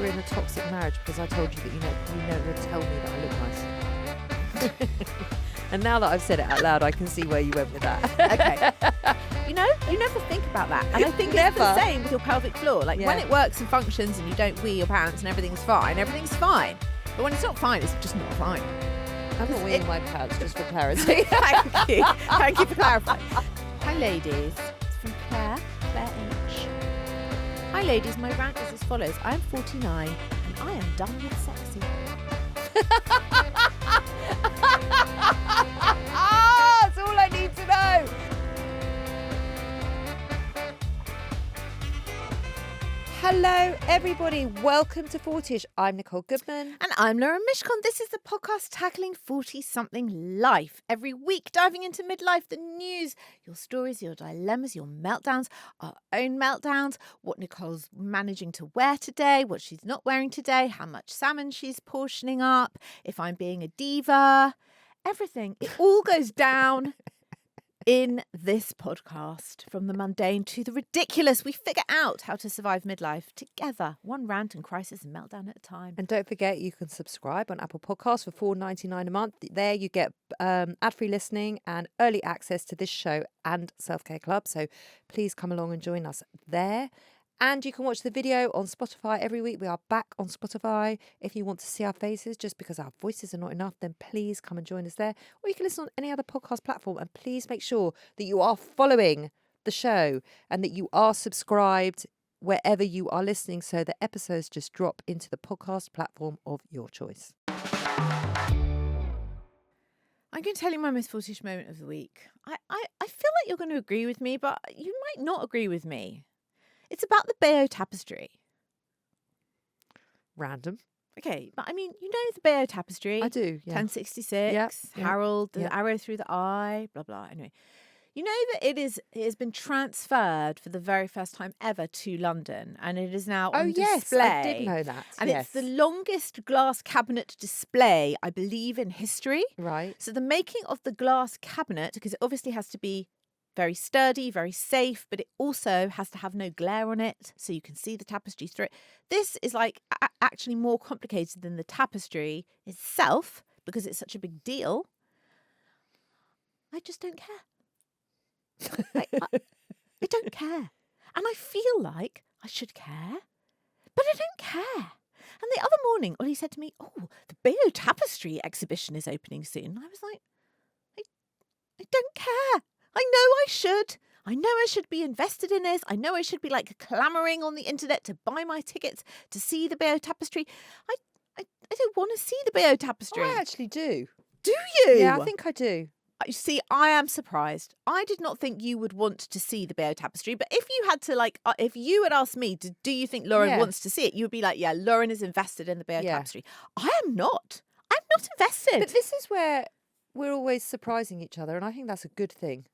we're in a toxic marriage because I told you that you never tell me that I look nice. And now that I've said it out loud, I can see where you went with that. Okay. You never think about that. And I think it's the same with your pelvic floor. Like when it works and functions and you don't wee your pants and everything's fine. But when it's not fine, it's just not fine. I'm not weeing my pants, just for clarity. Thank you. Thank you for clarifying. Hi, ladies. It's from Clare H. Hi, ladies. My rant is as follows. I am 49 and I am done with sexy. That's all I need to know. Hello, everybody. Welcome to 40ish. I'm Nicole Goodman. And I'm Laura Mishcon. This is the podcast tackling 40-something life. Every week, diving into midlife, the news, your stories, your dilemmas, your meltdowns, our own meltdowns, what Nicole's managing to wear today, what she's not wearing today, how much salmon she's portioning up, if I'm being a diva, everything. It all goes down in this podcast, from the mundane to the ridiculous. We figure out how to survive midlife together, one rant and crisis and meltdown at a time. And don't forget, you can subscribe on Apple Podcasts for $4.99 a month. There you get ad-free listening and early access to this show and Self-Care Club. So please come along and join us there. And you can watch the video on Spotify every week. We are back on Spotify. If you want to see our faces, just because our voices are not enough, then please come and join us there. Or you can listen on any other podcast platform. And please make sure that you are following the show and that you are subscribed wherever you are listening, so the episodes just drop into the podcast platform of your choice. I'm going to tell you my most 40ish moment of the week. I feel like you're going to agree with me, but you might not agree with me. It's about the Bayeux Tapestry. Random. Okay, but I mean, you know the Bayeux Tapestry? I do, yeah. 1066, Yep, Harold, the yep. arrow through the eye, blah, blah. Anyway, you know that it has been transferred for the very first time ever to London, and it is now on display. I did know that. And it's the longest glass cabinet display, I believe, in history. Right. So the making of the glass cabinet, because it obviously has to be very sturdy, very safe, but it also has to have no glare on it, so you can see the tapestry through it. This is like actually more complicated than the tapestry itself, because it's such a big deal. I just don't care. I don't care. And I feel like I should care, but I don't care. And the other morning, Ollie said to me, "Oh, the Bayeux Tapestry exhibition is opening soon." And I was like, I don't care. I know I should. I know I should be invested in this. I know I should be like clamouring on the internet to buy my tickets to see the Bayeux Tapestry. I don't want to see the Bayeux Tapestry. I actually do. Do you? Yeah, I think I do. You see, I am surprised. I did not think you would want to see the Bayeux Tapestry, but if you had to, if you had asked me, do you think Lauren wants to see it? You would be like, yeah, Lauren is invested in the Bayeux Tapestry. I am not. I'm not invested. But this is where we're always surprising each other, and I think that's a good thing.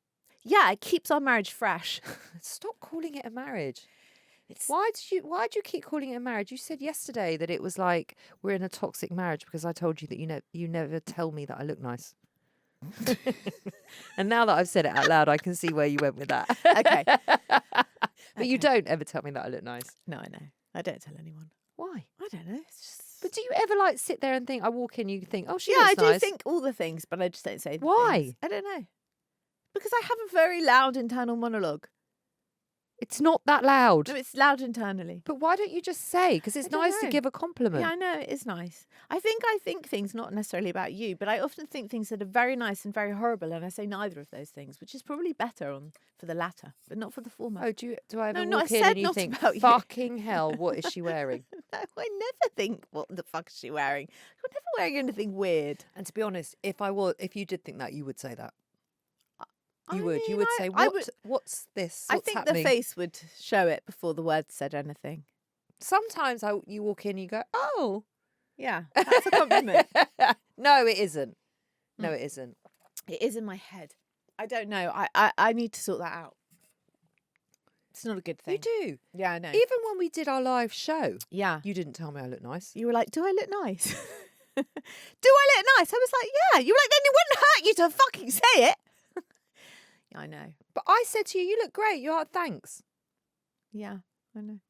Yeah, it keeps our marriage fresh. Stop calling it a marriage. Why do you keep calling it a marriage? You said yesterday that it was like we're in a toxic marriage because I told you that you never tell me that I look nice. And now that I've said it out loud, I can see where you went with that. Okay. But you don't ever tell me that I look nice. No, I know. I don't tell anyone. Why? I don't know. It's just... But do you ever sit there and think, I walk in, you think, oh, she I looks do nice. think all the things, but I just don't say the Why? things. I don't know. Because I have a very loud internal monologue. It's not that loud. No, it's loud internally. But why don't you just say? Because it's nice to give a compliment. Yeah, I know, it is nice. I think things not necessarily about you, but I often think things that are very nice and very horrible, and I say neither of those things, which is probably better for the latter, but not for the former. Oh, do I ever No, walk I in said and you not think, about you. fucking hell, what is she wearing? No, I never think, what the fuck is she wearing? I'm never wearing anything weird. And to be honest, if you did think that, you would say that. You would say, what's this? What's I think happening? the face would show it before the words said anything. Sometimes you walk in, you go, oh. Yeah, that's a compliment. No, it isn't. No, it isn't. It is in my head. I don't know. I need to sort that out. It's not a good thing. You do. Yeah, I know. Even when we did our live show, yeah, you didn't tell me I look nice. You were like, do I look nice? Do I look nice? I was like, yeah. You were like, then it wouldn't hurt you to fucking say it. Yeah, I know. But I said to you, you look great. You're like, thanks. Yeah, I know.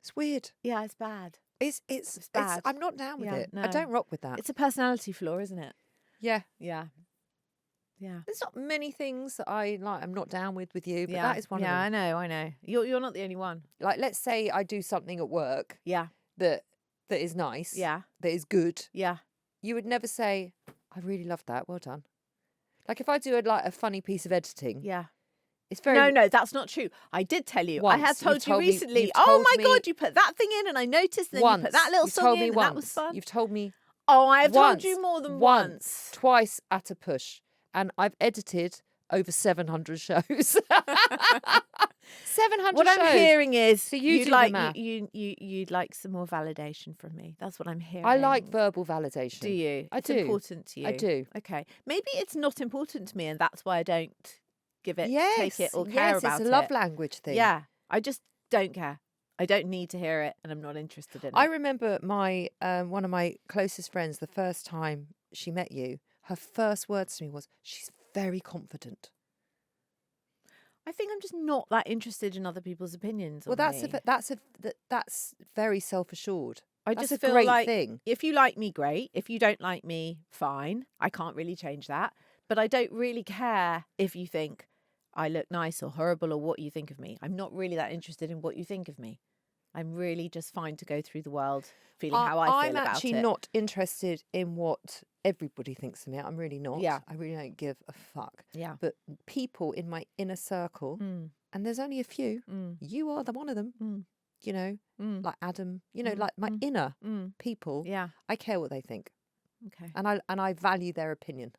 It's weird. Yeah, it's bad. It's bad. I'm not down with Yeah, it. I no. don't rock with that. It's a personality flaw, isn't it? Yeah. Yeah. Yeah. There's not many things that I'm not down with you, but Yeah. that is one of them. I know. You're not the only one. Like, let's say I do something at work Yeah. that is nice, Yeah. that is good. Yeah. You would never say, I really love that. Well done. Like if I do a funny piece of editing, Yeah. it's very No, that's not true. I did tell you. I Once. had told You've you told me- recently. you've Oh told my me God, you put that thing in and I noticed, and then once. you put that little You've song told me in and once. that was fun. You've told me Oh, I have told once, you more than once. twice at a push, and I've edited over 700 shows. 700 What shows. I'm hearing is So you you'd do the like math. you'd like some more validation from me. That's what I'm hearing. I like verbal validation. Do you? I It's do. important to you. I do. Okay. Maybe it's not important to me, and that's why I don't give it, Yes, take it, or care yes, about it. it's a love language thing. Yeah, I just don't care. I don't need to hear it, and I'm not interested in I it. remember my one of my closest friends, the first time she met you, her first words to me was, "She's very confident." I think I'm just not that interested in other people's opinions. Well, on me. that's very self-assured. I That's just a feel great like thing. if you like me, great. If you don't like me, fine. I can't really change that. But I don't really care if you think I look nice or horrible or what you think of me. I'm not really that interested in what you think of me. I'm really just fine to go through the world feeling how I feel I'm about actually it. not interested in what everybody thinks of me. I'm really not. Yeah. I really don't give a fuck. Yeah. But people in my inner circle, and there's only a few, you are the one of them, you know, like Adam, you know, like my inner people. Yeah. I care what they think. Okay. And I value their opinion.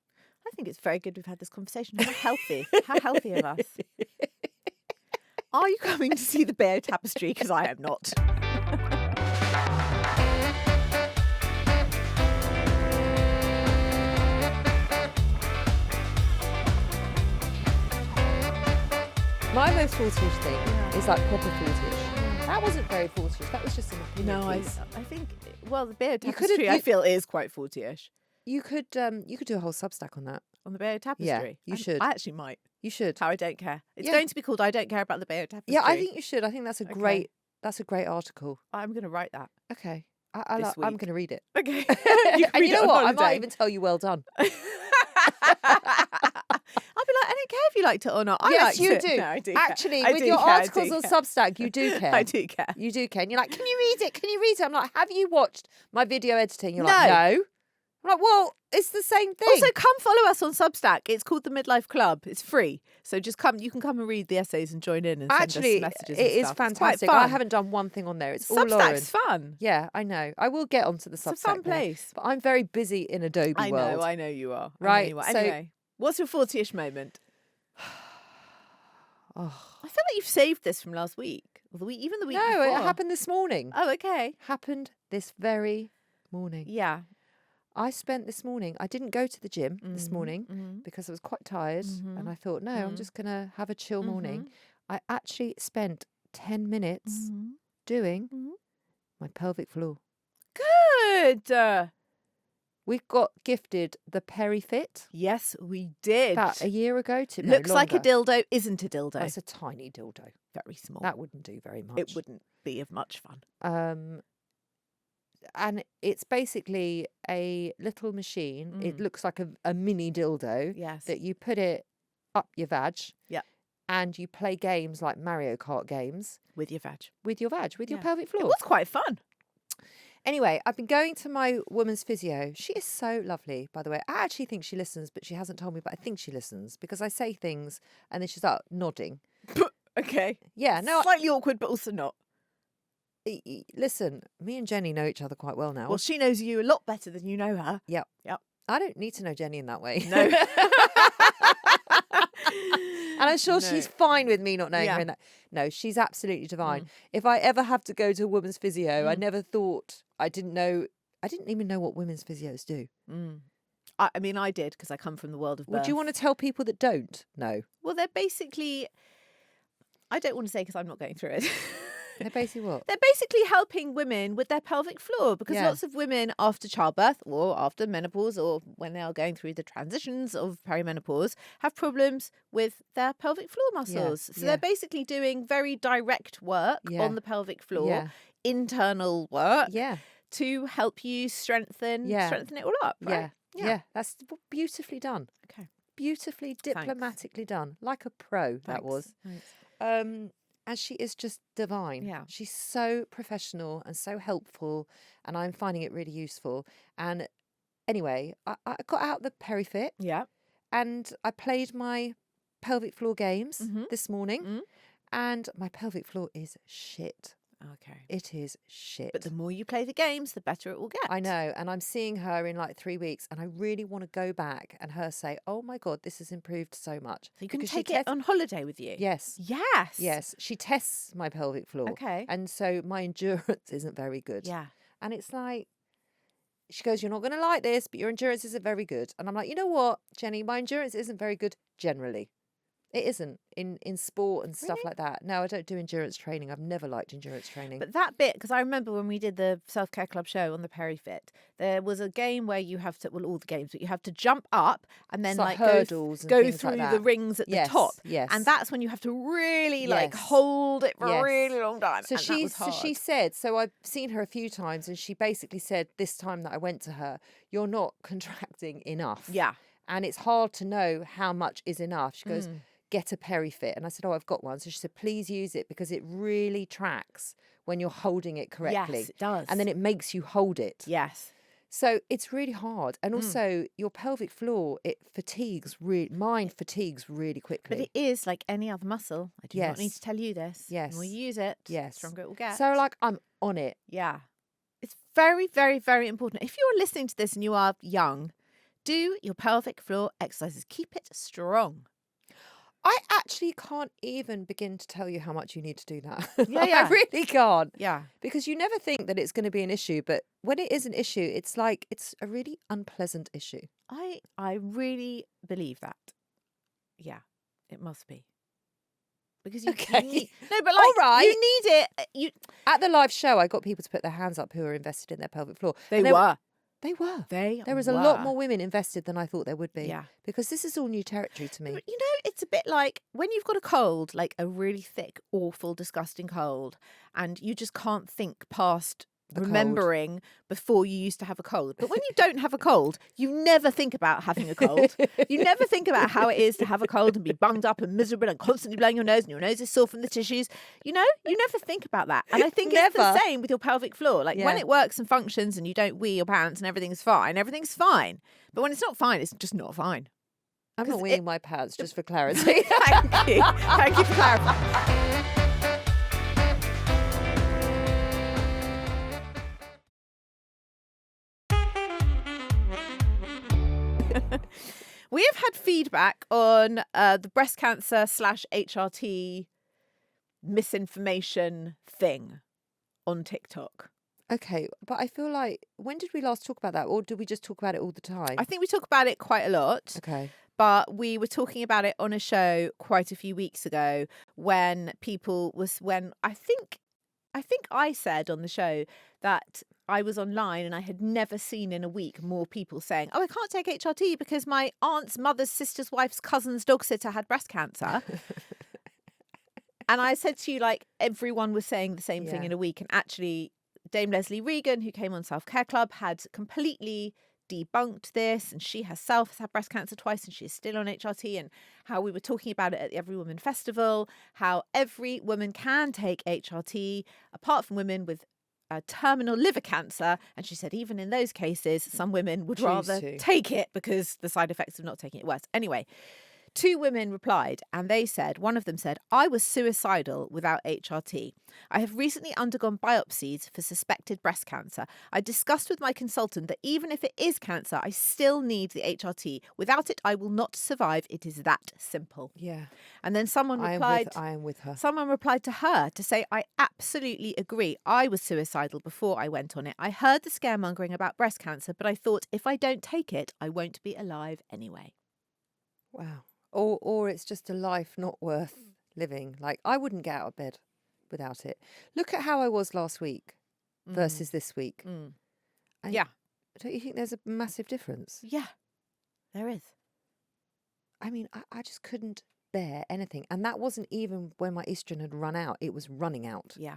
I think it's very good we've had this conversation. How healthy. How healthy of us. Are you coming to see the Bayeux Tapestry? Because I am not. My most 40-ish thing is like proper 40-ish. That wasn't very 40-ish. That was just an opinion No, I piece. think, well, the Bayeux You could've- Tapestry, I you- feel, is quite 40-ish. You could do a whole Substack on that. On the Bayeux Tapestry? you should. I actually might. You should. How I don't care. It's Yeah. going to be called I Don't Care About the Bayeux Tapestry. Yeah, I think you should. I think that's a Okay. great article. I'm going to write that. Okay. This I'm week. going to read it. Okay. You can And read you know it on what? I might holiday. even tell you well done. I'll be like, I don't care if you liked it or not. I Yes, liked you it. do. No, I do care. Actually, I with do your care, I do articles on care. Substack, you do care. I do care. You do care. And you're like, can you read it? Can you read it? I'm like, have you watched my video editing? You're No. like, no. I'm like, well, it's the same thing. Also, come follow us on Substack. It's called the Midlife Club. It's free. So just come. You can come and read the essays and join in and Actually, send us messages. it and is stuff. It's quite fantastic. I fun. haven't done one thing on there. It's all Lauren. Substack's fun. Yeah, I know. I will get onto the Substack. It's a fun now. place. But I'm very busy in Adobe I world. know you are. I know Right, you are. so- Anyway, what's your 40-ish moment? Oh. I feel like you've saved this from last week. Or the week, even the week No, before. it happened this morning. Oh, okay. Happened this very morning. Yeah. I spent this morning, I didn't go to the gym this Mhm, morning mhm. because I was quite tired Mhm, and I thought, no, I'm mhm. just going to have a chill morning. Mhm. I actually spent 10 minutes Mhm. doing Mhm. my pelvic floor. Good. We got gifted the PeriFit Yes, we did. about a year ago. Looks like a longer. dildo, isn't a dildo. That's a tiny dildo. Very small. That wouldn't do very much. It wouldn't be of much fun. And it's basically a little machine. It looks like a mini dildo Yes. that you put it up your vag. Yeah. And you play games like Mario Kart games With your vag. with your vag, with your Yeah. pelvic floor. It was quite fun. Anyway, I've been going to my woman's physio. She is so lovely, by the way. I actually think she listens, but she hasn't told me, but I think she listens because I say things and then she's like nodding. Okay. Yeah, no, Slightly awkward, but also not. listen, me and Jenny know each other quite well now. Well, she knows you a lot better than you know her. Yep. Yep. I don't need to know Jenny in that way. No. And I'm sure she's fine with me not knowing Yeah. her in that. No, she's absolutely divine. If I ever have to go to a woman's physio, I never thought, I didn't even know what women's physios do. I mean, I did because I come from the world of birth. Would you want to tell people that don't know? Well, they're basically, I don't want to say because I'm not going through it. They're basically what? They're basically helping women with their pelvic floor because Yeah. lots of women after childbirth or after menopause or when they are going through the transitions of perimenopause have problems with their pelvic floor muscles. So yeah. they're basically doing very direct work Yeah. on the pelvic floor Yeah. internal work Yeah. to help you strengthen it all up, right? Yeah. That's beautifully done. Okay. Beautifully diplomatically done. Like a pro, that Thanks. was. Thanks. And she is just divine. Yeah. She's so professional and so helpful, and I'm finding it really useful. And anyway, I got out the PeriFit Yeah. and I played my pelvic floor games Mhm. this morning, Mm. and my pelvic floor is shit. Okay. It is shit. But the more you play the games, the better it will get. I know, and I'm seeing her in like 3 weeks, and I really want to go back and her say, "Oh my God, this has improved so much." So you can Because take it on holiday with you. Yes. Yes. Yes, she tests my pelvic floor. Okay. And so my endurance isn't very good. Yeah. And it's like, she goes, "You're not going to like this, but your endurance isn't very good." And I'm like, you know what, Jenny, my endurance isn't very good generally. It isn't in sport and stuff Really? like that. No, I don't do endurance training. I've never liked endurance training. But that bit, because I remember when we did the Self-Care Club show on the PeriFit, there was a game where you have to, well, all the games, but you have to jump up and then It's like like hurdles and go things through like the that. rings at Yes, the top. yes. And that's when you have to really like Yes. hold it for a Yes. really long time. So and that was hard. she said, so I've seen her a few times, and she basically said this time that I went to her, "You're not contracting enough." Yeah. And it's hard to know how much is enough. She goes, Mm. "Get a PeriFit." And I said, "Oh, I've got one." So she said, "Please use it because it really tracks when you're holding it correctly." Yes, it does. And then it makes you hold it. Yes. So it's really hard. And Mm. also your pelvic floor, mine fatigues really quickly. But it is like any other muscle. I do not need Yes. to tell you this. Yes. The more you use it, Yes. the stronger it will get. So like I'm on it. Yeah. It's very, very, very important. If you're listening to this and you are young, do your pelvic floor exercises. Keep it strong. I actually can't even begin to tell you how much you need to do that. Yeah, yeah. I really can't. Yeah. Because you never think that it's going to be an issue, but when it is an issue, it's like it's a really unpleasant issue. I really believe that. Yeah, it must be. Because you Okay. need, no, but like All right. you need it. You At the live show, I got people to put their hands up who are invested in their pelvic floor. they And were. They were. They There was a lot were. more women invested than I thought there would be. Yeah. Because this is all new territory to me. But, you know, it's a bit like when you've got a cold, like a really thick, awful, disgusting cold, and you just can't think past cold. remembering before you used to have a cold. But when you don't have a cold, you never think about having a cold. You never think about how it is to have a cold and be bunged up and miserable and constantly blowing your nose and your nose is sore from the tissues. You know, you never think about that. And I think it's the Never. same with your pelvic floor. Like when Yeah. it works and functions and you don't wee your pants and everything's fine. But when it's not fine, it's just not fine. I'm not 'Cause weeing my pants, just for clarity. Thank you. Thank you for clarifying. We have had feedback on the breast cancer / HRT misinformation thing on TikTok. Okay, but I feel like, when did we last talk about that? Or do we just talk about it all the time? I think we talk about it quite a lot. Okay. But we were talking about it on a show quite a few weeks ago when I think I said on the show that I was online and I had never seen in a week more people saying, "Oh, I can't take HRT because my aunt's mother's sister's wife's cousin's dog sitter had breast cancer." And I said to you, like, everyone was saying the same thing Yeah. in a week. And actually, Dame Leslie Regan, who came on Self Care Club, had completely debunked this, and she herself has had breast cancer twice and she is still on HRT, and how we were talking about it at the Every Woman Festival, how every woman can take HRT apart from women with terminal liver cancer. And she said even in those cases some women would Choose rather to. take it because the side effects of not taking it worse. Anyway, 2 women replied, and they said, one of them said, "I was suicidal without HRT. I have recently undergone biopsies for suspected breast cancer. I discussed with my consultant that even if it is cancer, I still need the HRT. Without it, I will not survive. It is that simple." Yeah. And then someone I replied, am with her. someone replied to her to say, "I absolutely agree. I was suicidal before I went on it. I heard the scaremongering about breast cancer, but I thought if I don't take it, I won't be alive anyway." Wow. Or it's just a life not worth living. Like, I wouldn't get out of bed without it. Look at how I was last week versus this week. Mm. And Yeah. Don't you think there's a massive difference? Yeah, there is. I mean, I just couldn't bear anything. And that wasn't even when my estrogen had run out. It was running out. Yeah.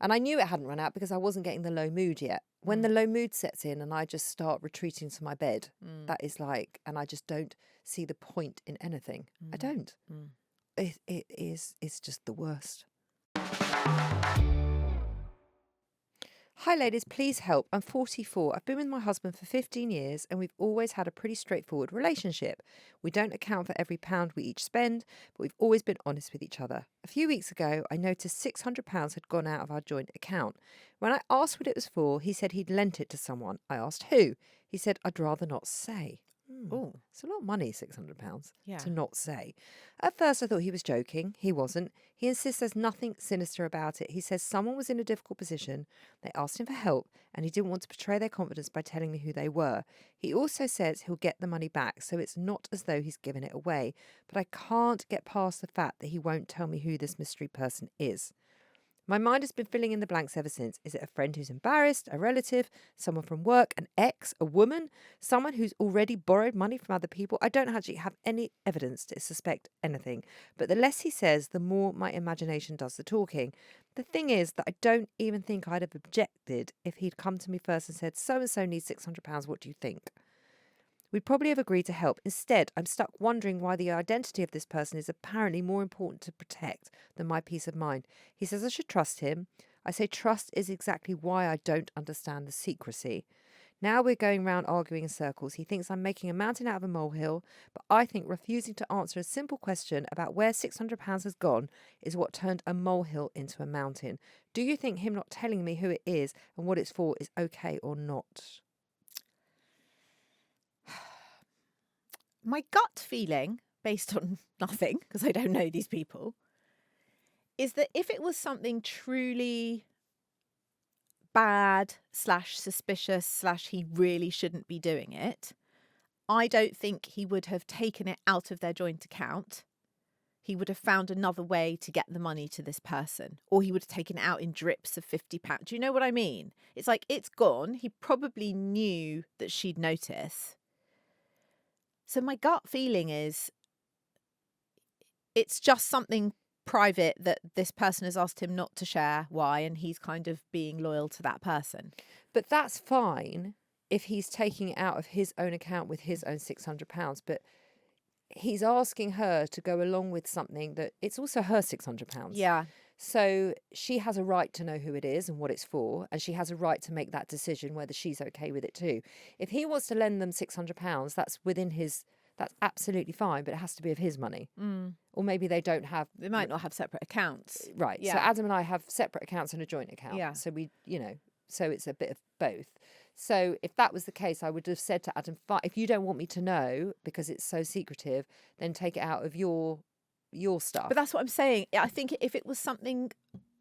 And I knew it hadn't run out because I wasn't getting the low mood yet. When the low mood sets in and I just start retreating to my bed, that is like, and I just don't see the point in anything. I don't. It's just the worst. Hi ladies, please help. I'm 44. I've been with my husband for 15 years and we've always had a pretty straightforward relationship. We don't account for every pound we each spend, but we've always been honest with each other. A few weeks ago, I noticed £600 had gone out of our joint account. When I asked what it was for, he said he'd lent it to someone. I asked who. He said I'd rather not say. Oh, It's a lot of money, £600, yeah. to not say. At first I thought he was joking. He wasn't. He insists there's nothing sinister about it. He says someone was in a difficult position. They asked him for help and he didn't want to betray their confidence by telling me who they were. He also says he'll get the money back, so it's not as though he's given it away. But I can't get past the fact that he won't tell me who this mystery person is. My mind has been filling in the blanks ever since. Is it a friend who's embarrassed, a relative, someone from work, an ex, a woman, someone who's already borrowed money from other people? I don't actually have any evidence to suspect anything, but the less he says, the more my imagination does the talking. The thing is that I don't even think I'd have objected if he'd come to me first and said, so-and-so needs £600, what do you think? We'd probably have agreed to help. Instead, I'm stuck wondering why the identity of this person is apparently more important to protect than my peace of mind. He says I should trust him. I say trust is exactly why I don't understand the secrecy. Now we're going round arguing in circles. He thinks I'm making a mountain out of a molehill, but I think refusing to answer a simple question about where £600 has gone is what turned a molehill into a mountain. Do you think him not telling me who it is and what it's for is okay or not? My gut feeling, based on nothing, because I don't know these people, is that if it was something truly bad / suspicious / he really shouldn't be doing it, I don't think he would have taken it out of their joint account. He would have found another way to get the money to this person, or he would have taken it out in drips of £50. Do you know what I mean? It's like, it's gone. He probably knew that she'd notice. So my gut feeling is it's just something private that this person has asked him not to share why, and he's kind of being loyal to that person. But that's fine if he's taking it out of his own account with his own £600. But he's asking her to go along with something that it's also her £600. Yeah. So she has a right to know who it is and what it's for, and she has a right to make that decision whether she's okay with it too. If he wants to lend them £600, that's within his, that's absolutely fine, but it has to be of his money. Or maybe they don't have. They might not have separate accounts. Right. Yeah. So Adam and I have separate accounts and a joint account. Yeah. So we, so it's a bit of both. So if that was the case, I would have said to Adam, if you don't want me to know because it's so secretive, then take it out of your stuff. But that's what I'm saying. I think if it was something,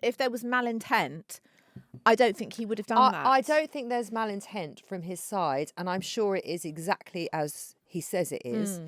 if there was malintent, I don't think he would have done that. I don't think there's malintent from his side, and I'm sure it is exactly as he says it is.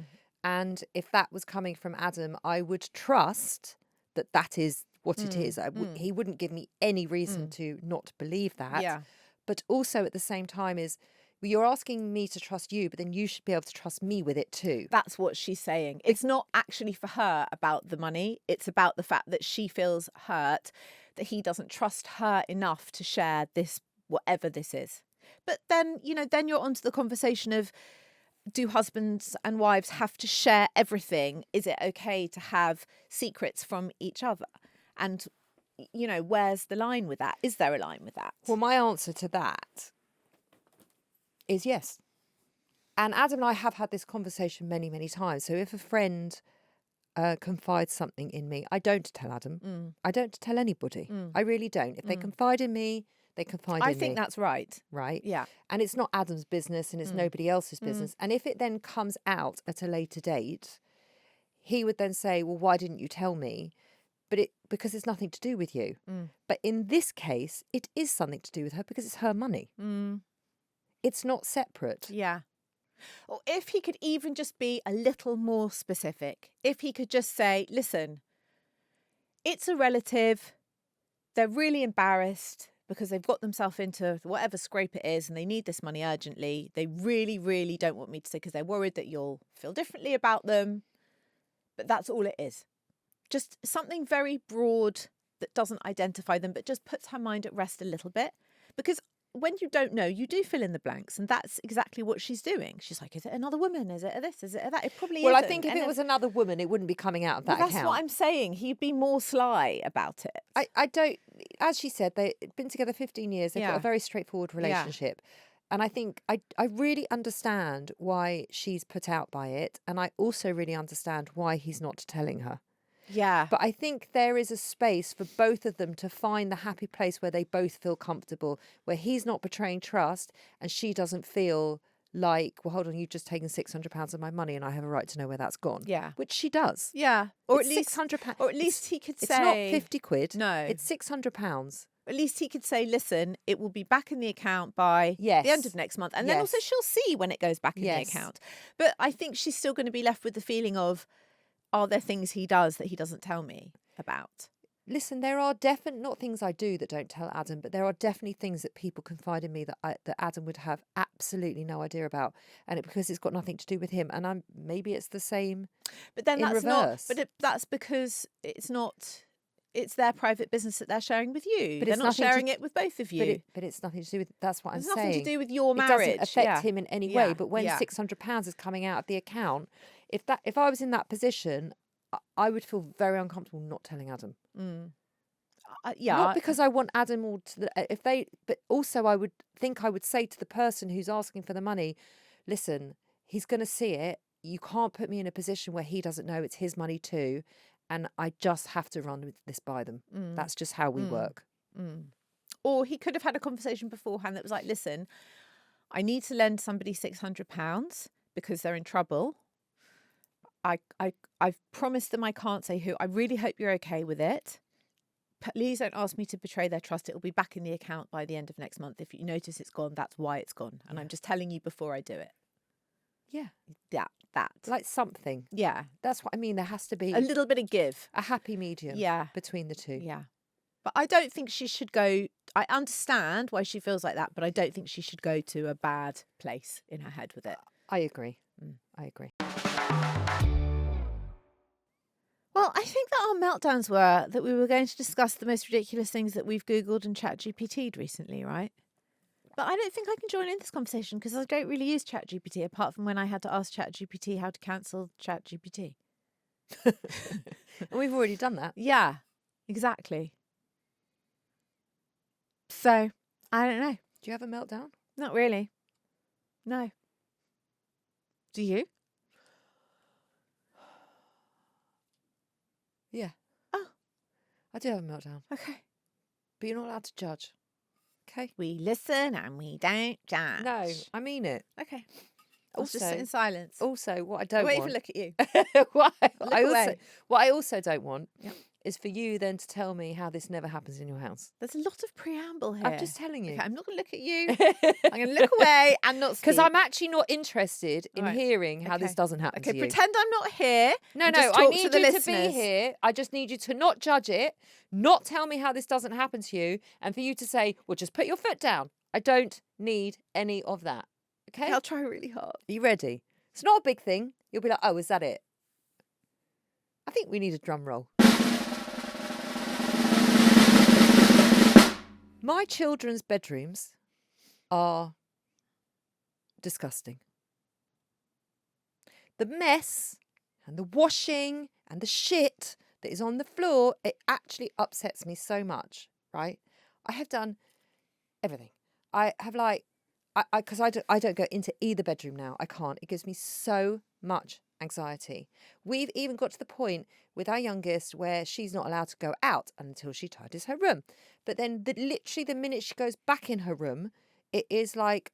And if that was coming from Adam, I would trust that that is what it is. He wouldn't give me any reason to not believe that. Yeah. But also at the same time is, you're asking me to trust you, but then you should be able to trust me with it too. That's what she's saying. It's not actually for her about the money. It's about the fact that she feels hurt, that he doesn't trust her enough to share this, whatever this is. But then, then you're onto the conversation of, do husbands and wives have to share everything? Is it okay to have secrets from each other? And, where's the line with that? Is there a line with that? Well, my answer to that is yes. And Adam and I have had this conversation many, many times. So if a friend confides something in me, I don't tell Adam. I don't tell anybody. I really don't. If they confide in me, they confide in me. I think that's right. Right? Yeah. And it's not Adam's business and it's nobody else's business. And if it then comes out at a later date, he would then say, well, why didn't you tell me? Because it's nothing to do with you. But in this case, it is something to do with her because it's her money. It's not separate. Yeah. Or if he could even just be a little more specific. If he could just say, listen, it's a relative. They're really embarrassed because they've got themselves into whatever scrape it is and they need this money urgently. They really, really don't want me to say because they're worried that you'll feel differently about them. But that's all it is. Just something very broad that doesn't identify them, but just puts her mind at rest a little bit. Because when you don't know, you do fill in the blanks, and that's exactly what she's doing. She's like, is it another woman? Is it a this? Is it a that? It probably Well, I isn't. think if And it then- was another woman, it wouldn't be coming out of that Well, that's account. what I'm saying. He'd be more sly about it. I don't, as she said, they've been together 15 years. They've got Yeah. a very straightforward relationship. And I think I really understand why she's put out by it. And I also really understand why he's not telling her. Yeah. But I think there is a space for both of them to find the happy place where they both feel comfortable, where he's not betraying trust and she doesn't feel like, well, hold on, you've just taken £600 of my money and I have a right to know where that's gone. Yeah. Which she does. Yeah. Or It's at least £600. Or at least he could say It's not 50 quid. No. It's £600. At least he could say, listen, it will be back in the account by Yes. the end of next month. And then also Yes. she'll see when it goes back in the Yes. account. But I think she's still going to be left with the feeling of, are there things he does that he doesn't tell me about? Listen, there are definitely not things I do that don't tell Adam, but there are definitely things that people confide in me that that Adam would have absolutely no idea about, and because it's got nothing to do with him. And maybe it's the same. But then in that's reverse. not. But that's because it's not. It's their private business that they're sharing with you. But they're it's not nothing to- sharing it with both of you. But it's nothing to do with. That's what There's I'm nothing saying. to do with your It marriage. doesn't affect Yeah. him in any Yeah. way. But when Yeah. £600 is coming out of the account, if I was in that position, I would feel very uncomfortable not telling Adam. Yeah. Not because I want Adam or but also I would say to the person who's asking for the money, listen, he's going to see it. You can't put me in a position where he doesn't know it's his money too. And I just have to run with this by them. That's just how we work. Or he could have had a conversation beforehand that was like, listen, I need to lend somebody £600 because they're in trouble. I've promised them I can't say who. I really hope you're okay with it. Please don't ask me to betray their trust. It will be back in the account by the end of next month. If you notice it's gone, that's why it's gone. And I'm just telling you before I do it. Yeah. That. Like something. Yeah. That's what I mean. There has to be A little bit of give. a happy medium Yeah. between the two. Yeah. But I don't think she should go. I understand why she feels like that, but I don't think she should go to a bad place in her head with it. I agree. I agree. Well, I think that our meltdowns were that we were going to discuss the most ridiculous things that we've Googled and ChatGPT'd recently, right? But I don't think I can join in this conversation because I don't really use ChatGPT apart from when I had to ask ChatGPT how to cancel ChatGPT. And we've already done that. Yeah, exactly. So, I don't know. Do you have a meltdown? Not really. No. Do you? Yeah. Oh. I do have a meltdown. Okay. But you're not allowed to judge. Okay? We listen and we don't judge. No, I mean it. Okay. I'll just sit Also- in silence. Also, what I don't Wait want... for look at you. what Look I away. also don't want is for you then to tell me how this never happens in your house. There's a lot of preamble here. I'm just telling you. Okay, I'm not going to look at you. I'm going to look away and not speak. Because I'm actually not interested in Right. hearing how this Okay. doesn't happen Okay, to you. pretend I'm not here. No, and no, just I talk need to the you to listeners. be here. I just need you to not judge it, not tell me how this doesn't happen to you, and for you to say, well, just put your foot down. I don't need any of that. Okay? Okay, I'll try really hard. Are you ready? It's not a big thing. You'll be like, oh, is that it? I think we need a drum roll. My children's bedrooms are disgusting. The mess and the washing and the shit that is on the floor, it actually upsets me so much, right? I have done everything. I have because I don't go into either bedroom now. I can't. It gives me so much anxiety. We've even got to the point with our youngest where she's not allowed to go out until she tidies her room. But then literally the minute she goes back in her room, it is like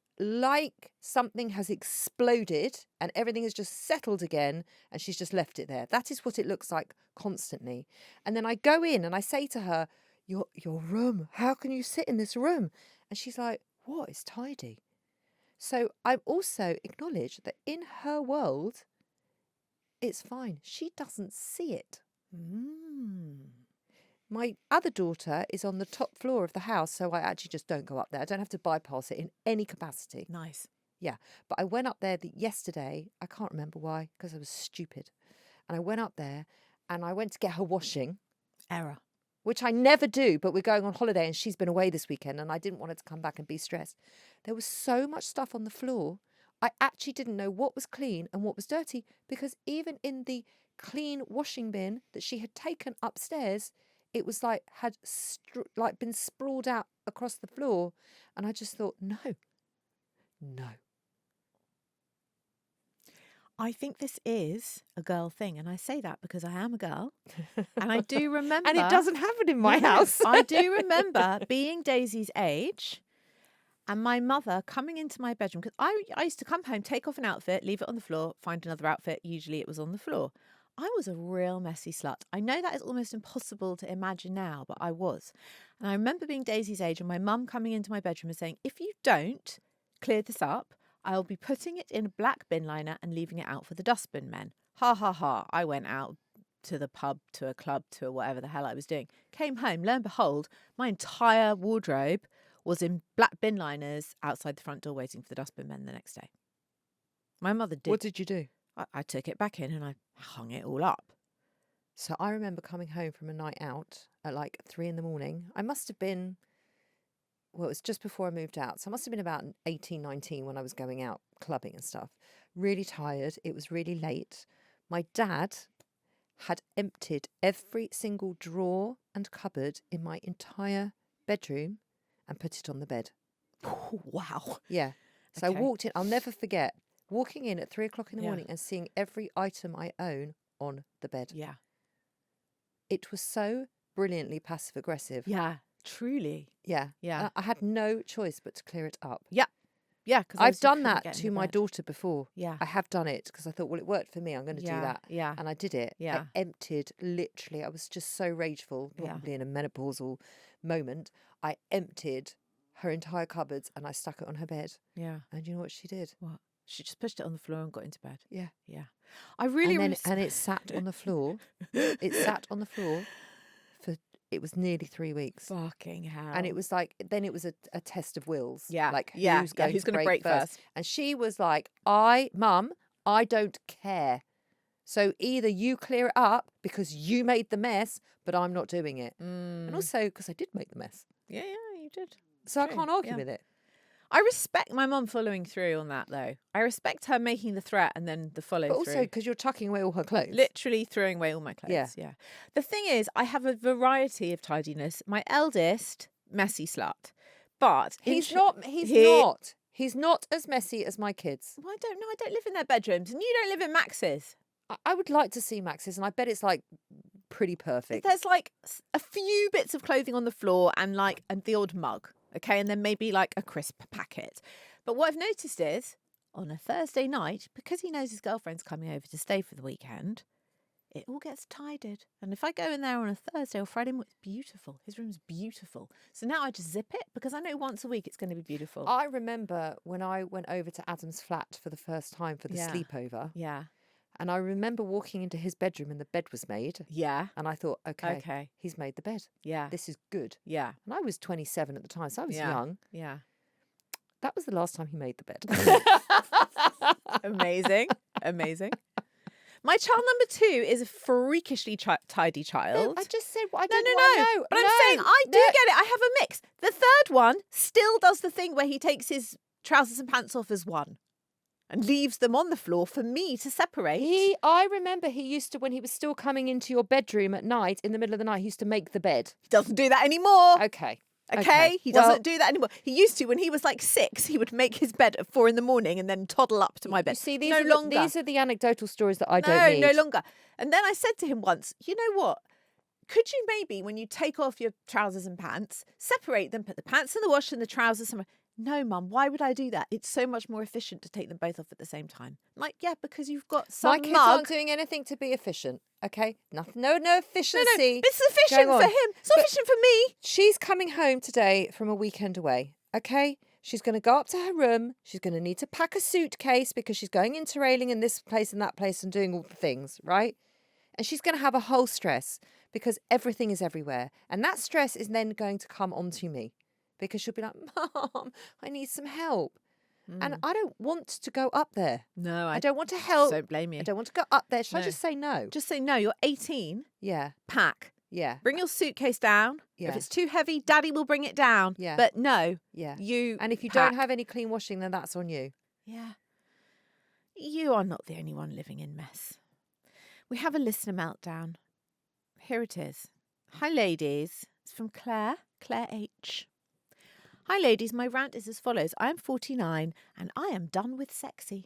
something has exploded and everything has just settled again and she's just left it there. That is what it looks like constantly. And then I go in and I say to her, your room, how can you sit in this room? And she's like, what? It's tidy. So I also acknowledge that in her world, it's fine. She doesn't see it. My other daughter is on the top floor of the house, so I actually just don't go up there. I don't have to bypass it in any capacity. Nice. Yeah, but I went up there yesterday. I can't remember why, because I was stupid. And I went up there and I went to get her washing. Error. which I never do, but we're going on holiday and she's been away this weekend and I didn't want her to come back and be stressed. There was so much stuff on the floor. I actually didn't know what was clean and what was dirty, because even in the clean washing bin that she had taken upstairs, it was like been sprawled out across the floor. And I just thought, no. I think this is a girl thing, and I say that because I am a girl, and I do remember. And it doesn't happen in my No, house. I do remember being Daisy's age, and my mother coming into my bedroom, because I used to come home, take off an outfit, leave it on the floor, find another outfit. Usually it was on the floor. I was a real messy slut. I know that is almost impossible to imagine now, but I was. And I remember being Daisy's age and my mum coming into my bedroom and saying, if you don't clear this up, I'll be putting it in a black bin liner and leaving it out for the dustbin men. Ha, ha, ha. I went out to the pub, to a club, to whatever the hell I was doing. Came home, lo and behold, my entire wardrobe was in black bin liners outside the front door waiting for the dustbin men the next day. My mother did. What did you do? I took it back in and I hung it all up. So I remember coming home from a night out at like 3 a.m. I must have been, well, it was just before I moved out. So I must have been about 18, 19 when I was going out clubbing and stuff. Really tired. It was really late. My dad had emptied every single drawer and cupboard in my entire bedroom and put it on the bed. Wow. Yeah. So Okay. I walked in. I'll never forget walking in at 3 o'clock in the morning and seeing every item I own on the bed. Yeah. It was so brilliantly passive aggressive. Yeah. Truly. Yeah. Yeah. And I had no choice but to clear it up. Yeah. Yeah. Because I've done that to my daughter before. Yeah. I have done it because I thought, well, it worked for me. I'm going to do that. Yeah. And I did it. Yeah. I emptied, literally. I was just so rageful, probably in a menopausal moment. I emptied her entire cupboards and I stuck it on her bed. Yeah. And you know what she did? What? She just pushed it on the floor and got into bed. Yeah. Yeah. I really and it sat on the floor. It sat on the floor for, it was nearly 3 weeks. Fucking hell. And it was like, then it was a test of wills. Yeah. Like, Yeah. who's going to break first? And she was like, Mum, I don't care. So either you clear it up because you made the mess, but I'm not doing it. And also because I did make the mess. Yeah, you did. So True. I can't argue with it. I respect my mum following through on that, though. I respect her making the threat and then the follow But through. also because you're tucking away all her clothes. Literally throwing away all my clothes. Yeah. The thing is, I have a variety of tidiness. My eldest, messy slut. But He's not as messy as my kids. Well, I don't know. I don't live in their bedrooms, and you don't live in Max's. I would like to see Max's, and I bet it's like pretty perfect. There's like a few bits of clothing on the floor and like the odd mug, okay, and then maybe like a crisp packet. But what I've noticed is on a Thursday night, because he knows his girlfriend's coming over to stay for the weekend, it all gets tidied. And if I go in there on a Thursday or Friday morning, it's beautiful. His room's beautiful. So now I just zip it because I know once a week it's going to be beautiful. I remember when I went over to Adam's flat for the first time for the sleepover. Yeah. And I remember walking into his bedroom and the bed was made. Yeah. And I thought, okay, he's made the bed. Yeah. This is good. Yeah. And I was 27 at the time, so I was young. Yeah. That was the last time he made the bed. Amazing. Amazing. My child number 2 is a freakishly tidy child. No, I just said what I No. didn't But I'm saying I do get it. I have a mix. The third one still does the thing where he takes his trousers and pants off as one and leaves them on the floor for me to separate. I remember he used to, when he was still coming into your bedroom at night, in the middle of the night, he used to make the bed. He doesn't do that anymore. Okay. He doesn't do that anymore. He used to, when he was like 6, he would make his bed at 4 a.m. and then toddle up to my bed. You see, these are the anecdotal stories that I don't need. No longer. And then I said to him once, you know what? Could you maybe, when you take off your trousers and pants, separate them, put the pants in the wash and the trousers somewhere? No, Mum, why would I do that? It's so much more efficient to take them both off at the same time. I'm like, yeah, because you've got some My kids aren't doing anything to be efficient, okay? Nothing, no efficiency. No, it's efficient for him. It's not efficient for me. She's coming home today from a weekend away, okay? She's going to go up to her room. She's going to need to pack a suitcase because she's going interrailing in this place and that place and doing all the things, right? And she's going to have a whole stress because everything is everywhere. And that stress is then going to come onto me. Because she'll be like, Mom, I need some help. And I don't want to go up there. No, I don't want to help. Don't blame you. I don't want to go up there. Should I No. just say no? Just say no. You're 18. Yeah. Pack. Yeah. Bring your suitcase down. Yeah. If it's too heavy, Daddy will bring it down. Yeah. But no, Yeah. you And if you pack. don't have any clean washing, then that's on you. Yeah. You are not the only one living in mess. We have a listener meltdown. Here it is. Hi, ladies. It's from Claire H. Hi, ladies. My rant is as follows. I am 49 and I am done with sexy.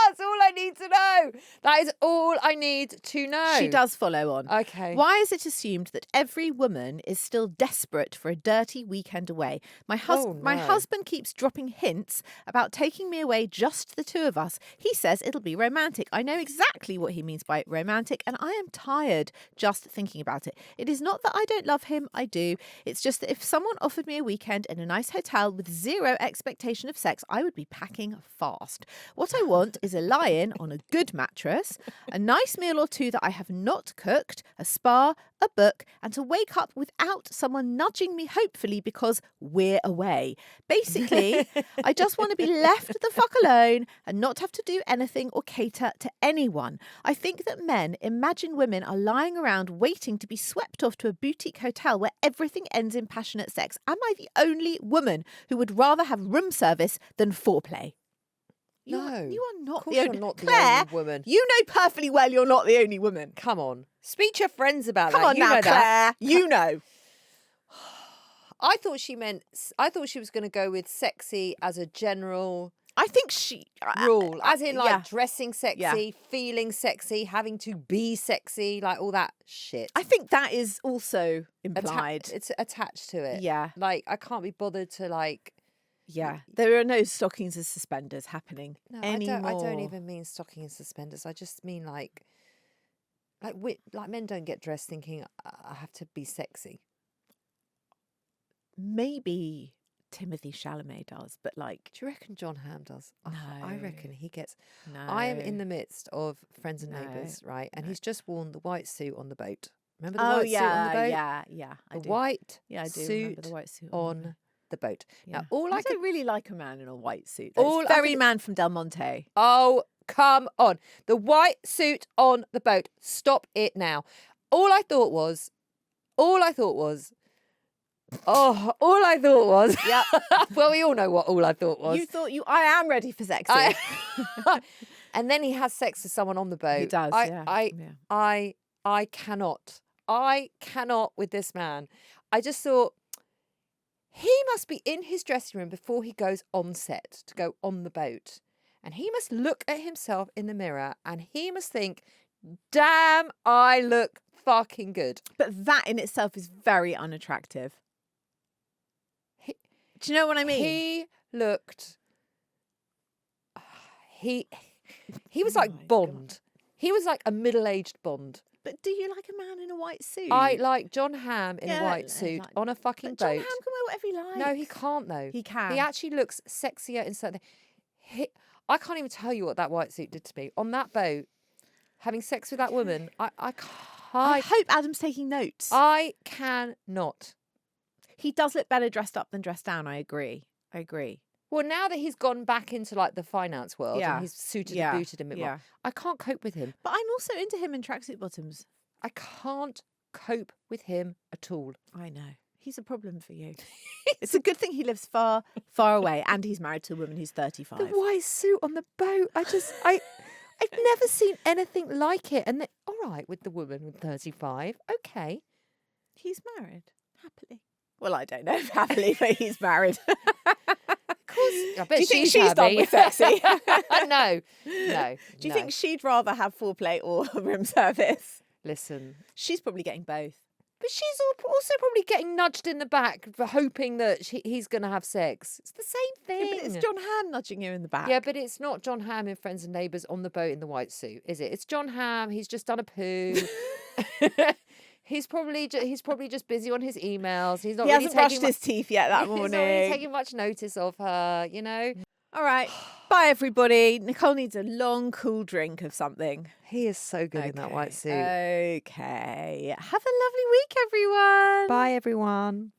That's all I need to know. That is all I need to know. She does follow on. Okay. Why is it assumed that every woman is still desperate for a dirty weekend away? My husband keeps dropping hints about taking me away, just the two of us. He says it'll be romantic. I know exactly what he means by romantic, and I am tired just thinking about it. It is not that I don't love him. I do. It's just that if someone offered me a weekend in a nice hotel with zero expectation of sex, I would be packing fast. What I want is a lie-in on a good mattress, a nice meal or two that I have not cooked, a spa, a book, and to wake up without someone nudging me, hopefully, because we're away. Basically, I just want to be left the fuck alone and not have to do anything or cater to anyone. I think that men imagine women are lying around waiting to be swept off to a boutique hotel where everything ends in passionate sex. Am I the only woman who would rather have room service than foreplay? You are not the only Claire, woman. You know perfectly well you're not the only woman. Come on. Speak to your friends about that. Come on you now, know Claire. That. You know. I thought she was going to go with sexy as a general I think she rule. As in like yeah. dressing sexy, feeling sexy, having to be sexy, like all that shit. I think that is also implied. It's attached to it. Yeah. Like I can't be bothered to like... Yeah, there are no stockings and suspenders happening anymore. I don't even mean stocking and suspenders. I just mean like men don't get dressed thinking I have to be sexy. Maybe Timothy Chalamet does, but like, do you reckon John Hamm does? No, I reckon he gets. No, I am in the midst of Friends and Neighbours, right? And he's just worn the white suit on the boat. Remember the white suit on the boat? Yeah, I do. White I do suit the white suit on the boat. Yeah. Now, all I don't really like a man in a white suit. Very man from Del Monte. Oh, come on. The white suit on the boat. Stop it now. All I thought was. Yeah. Well, we all know what all I thought was. You thought I am ready for sexy. And then he has sex with someone on the boat. He does, I cannot with this man. I just thought, he must be in his dressing room before he goes on set to go on the boat. And he must look at himself in the mirror and he must think, damn, I look fucking good. But that in itself is very unattractive. Do you know what I mean? He looked... He was like Bond. God. He was like a middle-aged Bond. But do you like a man in a white suit? I like John Hamm in a white suit on a fucking boat. John Hamm can wear whatever he likes. No, he can't though. He can. He actually looks sexier in something. I can't even tell you what that white suit did to me. On that boat, having sex with that woman, I can't. I hope Adam's taking notes. I cannot. He does look better dressed up than dressed down, I agree. Well, now that he's gone back into like the finance world and he's suited and booted a bit more, I can't cope with him. But I'm also into him in tracksuit bottoms. I can't cope with him at all. I know. He's a problem for you. It's a good thing he lives far, far away and he's married to a woman who's 35. The white suit on the boat. I've never seen anything like it. And then, all right, with the woman with 35, okay. He's married, happily. Well, I don't know if happily, but he's married. I bet do you think she's done with sexy? No. Do you think she'd rather have foreplay or room service? Listen. She's probably getting both. But she's also probably getting nudged in the back for hoping that he's going to have sex. It's the same thing. Yeah, but it's John Hamm nudging you in the back. Yeah, but it's not John Hamm in Friends and Neighbours on the boat in the white suit, is it? It's John Hamm. He's just done a poo. He's probably just busy on his emails. He hasn't brushed his teeth yet that morning. He's not really taking much notice of her, you know. All right. Bye, everybody. Nicole needs a long, cool drink of something. He is so good in that white suit. Okay. Have a lovely week, everyone. Bye, everyone.